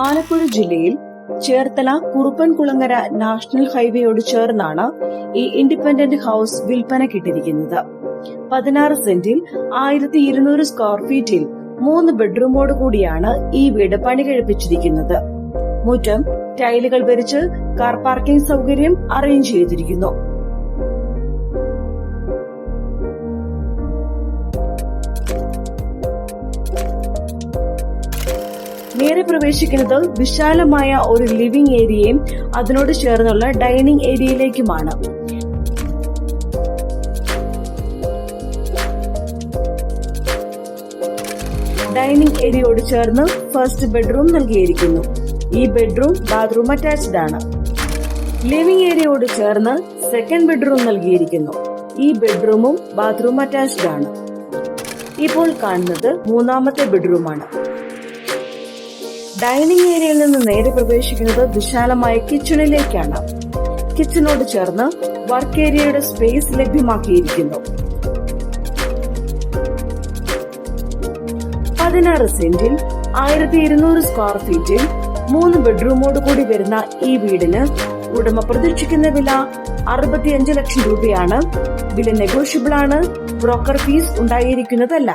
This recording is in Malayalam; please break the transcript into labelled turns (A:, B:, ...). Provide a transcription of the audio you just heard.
A: ആലപ്പുഴ ജില്ലയിൽ ചേർത്തല കുറുപ്പൻകുളങ്ങര നാഷണൽ ഹൈവേയോട് ചേർന്നാണ് ഈ ഇൻഡിപെൻഡന്റ് ഹൌസ് വിൽപ്പനക്കിട്ടിരിക്കുന്നത്. 16 സെന്റിൽ 1200 സ്ക്വയർ ഫീറ്റിൽ 3 ബെഡ്റൂമോട് കൂടിയാണ് ഈ വീട് പണി കഴിപ്പിച്ചിരിക്കുന്നത്. മുറ്റം ടൈലുകൾ വരിച്ച് കാർ പാർക്കിംഗ് സൗകര്യം അറേഞ്ച് ചെയ്തിരിക്കുന്നു. നേരെ പ്രവേശിക്കുന്നത് വിശാലമായ ഒരു ലിവിംഗ് ഏരിയയും അതിനോട് ചേർന്നുള്ള ഡൈനിങ് ഏരിയയിലേക്കുമാണ്. ഡൈനിങ് ഏരിയയോട് ചേർന്ന് ഫസ്റ്റ് ബെഡ്റൂം നൽകിയിരിക്കുന്നു. ഈ ബെഡ്റൂം ബാത്റൂം അറ്റാച്ച്ഡ് ആണ്. ലിവിംഗ് ഏരിയയോട് ചേർന്ന് സെക്കൻഡ് ബെഡ്റൂം നൽകിയിരിക്കുന്നു. ഈ ബെഡ്റൂമും ബാത്റൂം അറ്റാച്ച്ഡ് ആണ്. ഇപ്പോൾ കാണുന്നത് മൂന്നാമത്തെ ബെഡ്റൂമാണ്. ഡൈനിങ് ഏരിയയിൽ നിന്ന് നേരെ പ്രവേശിക്കുന്നത് വിശാലമായ കിച്ചണിലേക്കാണ്. കിച്ചണോട് ചേർന്ന് വർക്ക് ഏരിയയുടെ സ്പേസ് ലഭ്യമാക്കിയിരിക്കുന്നു. 16 സെന്റിൽ 1200 സ്ക്വയർ ഫീറ്റിൽ 3 ബെഡ്റൂമോട് കൂടി വരുന്ന ഈ വീടിന് ഉടമ പ്രതീക്ഷിക്കുന്ന വില 65 ലക്ഷം രൂപയാണ്. വില നെഗോഷ്യബിൾ ആണ്. Broker fees ഉണ്ടായിരിക്കുന്നതല്ല.